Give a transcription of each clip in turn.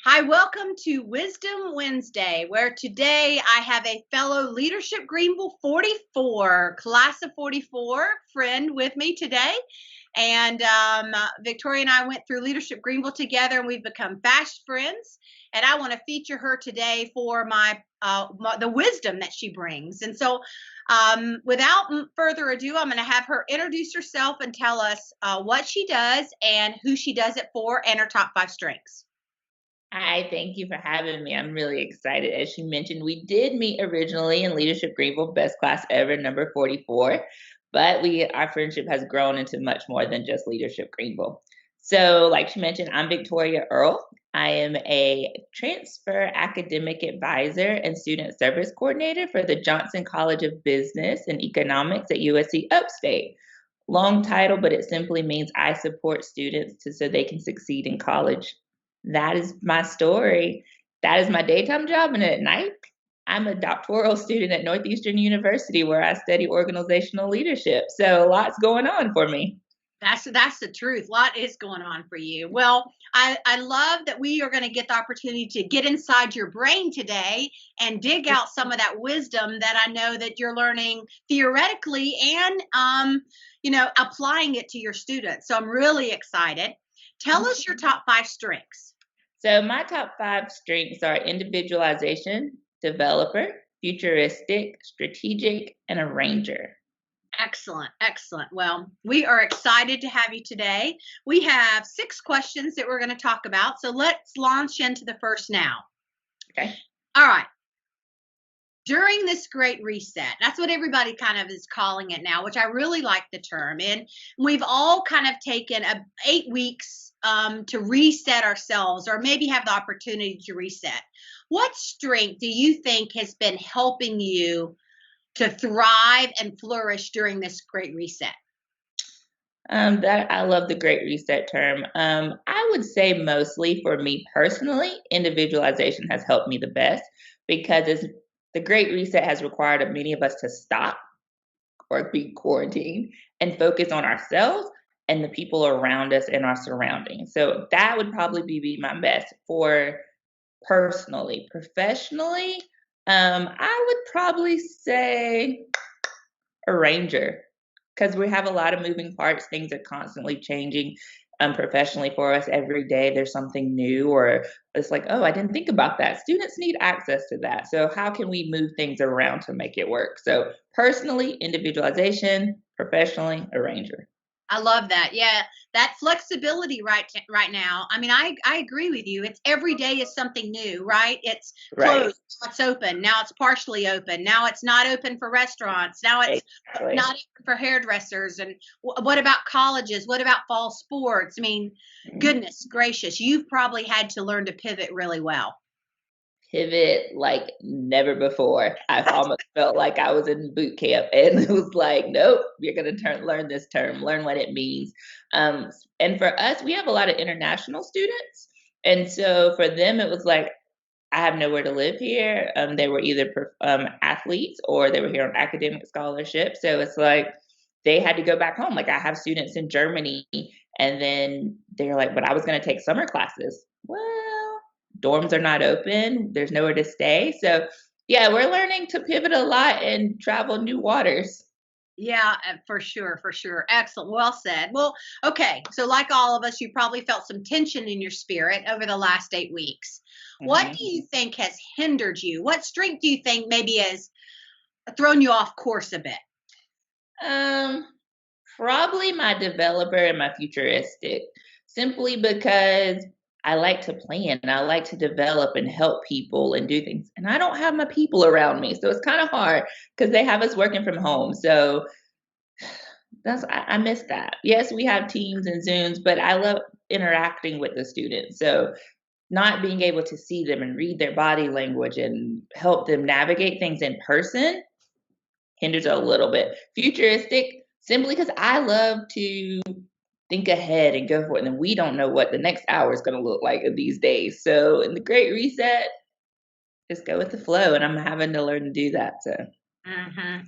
Hi, welcome to Wisdom Wednesday, where today I have a fellow Leadership Greenville 44, class of 44 friend with me today. And Victoria and I went through Leadership Greenville together, and we've become fast friends. And I want to feature her today for the wisdom that she brings. And so, without further ado, I'm going to have her introduce herself and tell us what she does and who she does it for, and her top 5 strengths. Hi, thank you for having me. I'm really excited. As you mentioned, we did meet originally in Leadership Greenville, best class ever, number 44, but our friendship has grown into much more than just Leadership Greenville. So, like she mentioned, I'm Victoria Earle. I am a transfer academic advisor and student service coordinator for the Johnson College of Business and Economics at USC Upstate. Long title, but it simply means I support students so they can succeed in college. That is my story. That is my daytime job, and at night, I'm a doctoral student at Northeastern University where I study organizational leadership. So lots going on for me. That's the truth. A lot is going on for you. Well, I love that we are going to get the opportunity to get inside your brain today and dig out some of that wisdom that I know that you're learning theoretically and applying it to your students. So I'm really excited. Tell us your top 5 strengths. So my top 5 strengths are individualization, developer, futuristic, strategic, and arranger. Excellent, excellent. Well, we are excited to have you today. We have 6 questions that we're going to talk about. So let's launch into the first now. Okay. All right. During this great reset, that's what everybody kind of is calling it now, which I really like the term. And we've all kind of taken 8 weeks to reset ourselves, or maybe have the opportunity to reset. What strength do you think has been helping you to thrive and flourish during this great reset? That I love the great reset term. I would say mostly for me personally, individualization has helped me the best because the great reset has required of many of us to stop or be quarantined and focus on ourselves and the people around us and our surroundings. So that would probably be my best for personally. Professionally, I would probably say arranger because we have a lot of moving parts. Things are constantly changing. Professionally for us every day, there's something new, or it's like, oh, I didn't think about that. Students need access to that. So, how can we move things around to make it work? So, personally, individualization, professionally, arranger. I love that. Yeah, that flexibility right now. I mean, I agree with you. It's every day is something new, right? It's Right. closed, now it's open, now it's partially open, now it's not open for restaurants, now it's Exactly. not open for hairdressers. And what about colleges? What about fall sports? I mean, Mhm. goodness gracious, you've probably had to learn to pivot really well. Pivot like never before. I've almost felt like I was in boot camp and it was like, nope, you're gonna learn this term, learn what it means. And for us, we have a lot of international students. And so for them, it was like, I have nowhere to live here. They were either athletes or they were here on academic scholarship. So it's like they had to go back home. Like I have students in Germany, and then they're like, but I was going to take summer classes. Well, dorms are not open, there's nowhere to stay. So, yeah, we're learning to pivot a lot and travel new waters. Yeah, for sure, for sure. Excellent. Well said. Well, okay. So, like all of us, you probably felt some tension in your spirit over the last 8 weeks. What do Mhm. you think has hindered you? What strength do you think maybe has thrown you off course a bit? Um, Probably my developer and my futuristic, simply because I like to plan and I like to develop and help people and do things. And I don't have my people around me. So it's kind of hard because they have us working from home. So I miss that. Yes, we have Teams and Zooms, but I love interacting with the students. So not being able to see them and read their body language and help them navigate things in person hinders a little bit. Futuristic, simply because I love to think ahead and go for it. And we don't know what the next hour is going to look like these days. So in the Great Reset, just go with the flow. And I'm having to learn to do that. So,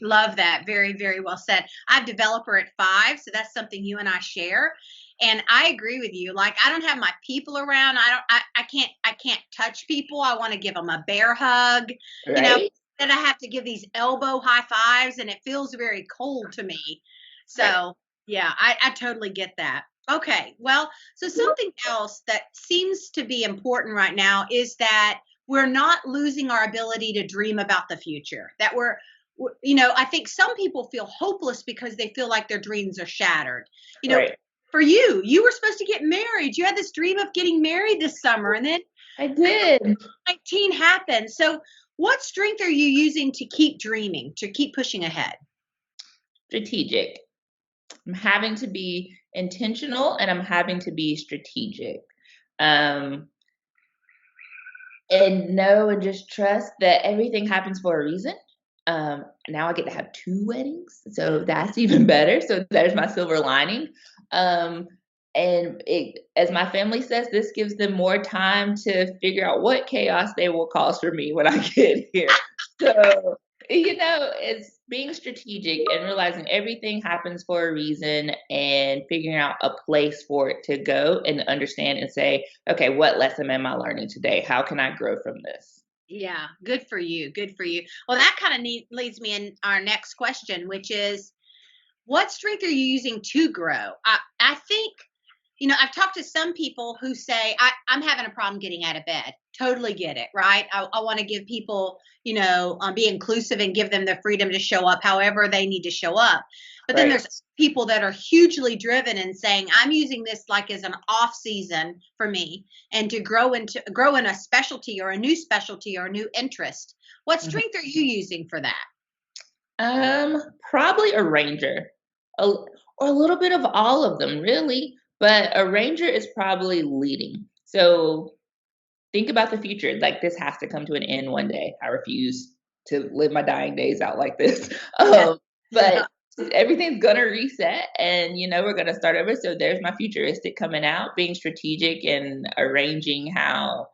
Love that. Very, very well said. I have developer at 5, so that's something you and I share. And I agree with you. Like, I don't have my people around. I can't touch people. I want to give them a bear hug, you know, Right? that I have to give these elbow high fives, and it feels very cold to me. Right. So yeah, I totally get that. Okay. Well, so something else that seems to be important right now is that we're not losing our ability to dream about the future. That I think some people feel hopeless because they feel like their dreams are shattered. You know, Right. for you were supposed to get married. You had this dream of getting married this summer, and then I did. 19 happened. So, what strength are you using to keep dreaming, to keep pushing ahead? Strategic. I'm having to be intentional and I'm having to be strategic. Um, and know and just trust that everything happens for a reason. Now I get to have two weddings, so that's even better. So there's my silver lining. Um, and as my family says, this gives them more time to figure out what chaos they will cause for me when I get here. So it's being strategic and realizing everything happens for a reason and figuring out a place for it to go and understand and say, okay, what lesson am I learning today? How can I grow from this? Yeah, good for you. Good for you. Well, that kind of leads me in our next question, which is, what strength are you using to grow? I think, I've talked to some people who say, I'm having a problem getting out of bed. Totally get it, right? I want to give people, be inclusive and give them the freedom to show up however they need to show up. But then Right. there's people that are hugely driven and saying, I'm using this like as an off season for me and to grow in a specialty or a new specialty or a new interest. What Mhm. strength are you using for that? Probably a ranger, or a little bit of all of them, really. But a ranger is probably leading. So think about the future. Like this has to come to an end one day. I refuse to live my dying days out like this. Yeah. But everything's gonna reset, and we're gonna start over. So there's my futuristic coming out, being strategic and arranging how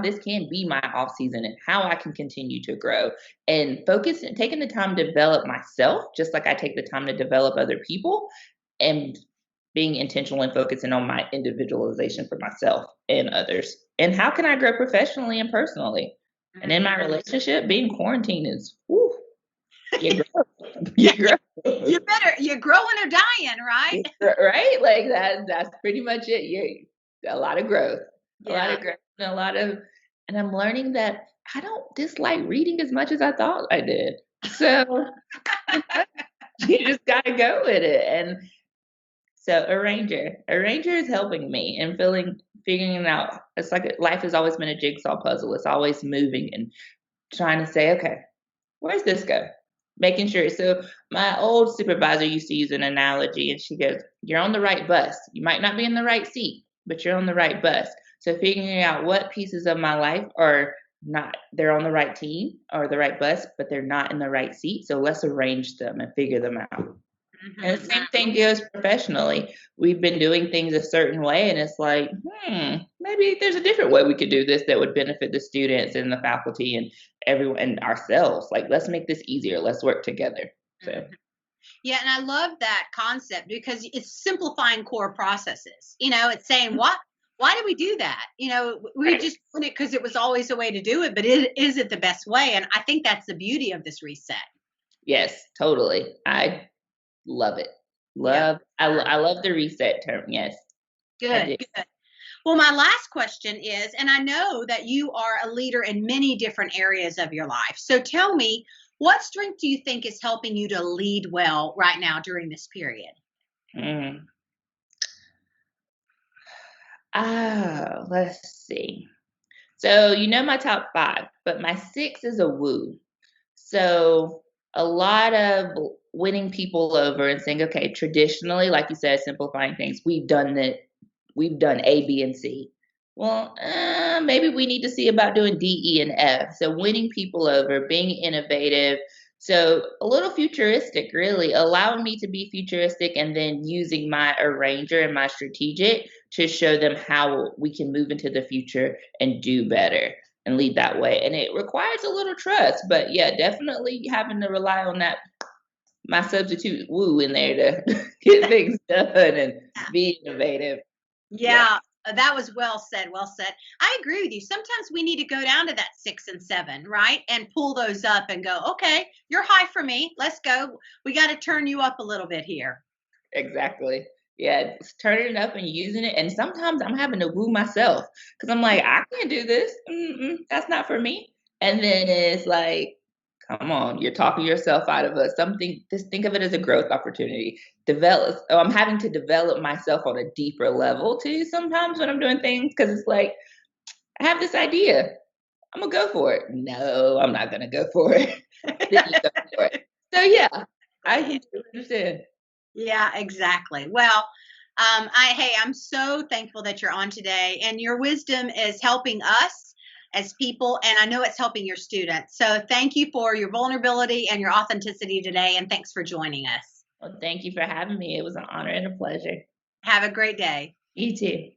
this can be my off season and how I can continue to grow and focus and taking the time to develop myself, just like I take the time to develop other people, and being intentional and focusing on my individualization for myself and others. And how can I grow professionally and personally? And in my Mhm. relationship, being quarantined is whew, you grow. You grow. You're growing or dying, right? Right? Like that's pretty much it. You a lot of growth. A lot Yeah. of growth and and I'm learning that I don't dislike reading as much as I thought I did. So you just gotta go with it. And so a ranger is helping me and figuring it out. It's like life has always been a jigsaw puzzle. It's always moving and trying to say, okay, where's this go? Making sure. So my old supervisor used to use an analogy, and she goes, "You're on the right bus. You might not be in the right seat, but you're on the right bus." So figuring out what pieces of my life are not, they're on the right team or the right bus, but they're not in the right seat. So let's arrange them and figure them out. And the Mhm. same thing goes professionally. We've been doing things a certain way, and it's like, maybe there's a different way we could do this that would benefit the students and the faculty and everyone and ourselves. Like, let's make this easier. Let's work together. So, Mhm. Yeah, and I love that concept because it's simplifying core processes. It's saying, why did we do that? We right. just did it because it was always a way to do it, but is it the best way? And I think that's the beauty of this reset. Yes, totally. I love it. Yeah. I love the reset term. Yes, I do. Good, good. Well, my last question is, and I know that you are a leader in many different areas of your life. So tell me, what strength do you think is helping you to lead well right now during this period? Mm. Let's see. So my top five, but my six is a woo. So a lot of winning people over and saying, okay, traditionally, like you said, simplifying things, we've done A, B, and C. Well, maybe we need to see about doing D, E, and F. So winning people over, being innovative. So a little futuristic, really, allowing me to be futuristic and then using my arranger and my strategic to show them how we can move into the future and do better and lead that way. And it requires a little trust, but yeah, definitely having to rely on that my substitute woo in there to get things done and be innovative. Yeah, Yeah, that was well said. Well said. I agree with you. Sometimes we need to go down to that 6 and 7, right? And pull those up and go, okay, you're high for me. Let's go. We got to turn you up a little bit here. exactly. Yeah, it's turning it up and using it. And sometimes I'm having to woo myself because I'm like, I can't do this. That's not for me. And then it's like, come on, you're talking yourself out of something. Just think of it as a growth opportunity. Develop. Oh, I'm having to develop myself on a deeper level too. Sometimes when I'm doing things, because it's like I have this idea. I'm gonna go for it. No, I'm not gonna go for it. Then you go for it. So yeah, I Exactly. completely understand. Yeah, exactly. Well, I'm so thankful that you're on today, and your wisdom is helping us as people, and I know it's helping your students. So thank you for your vulnerability and your authenticity today, and thanks for joining us. Well, thank you for having me. It was an honor and a pleasure. Have a great day. You too.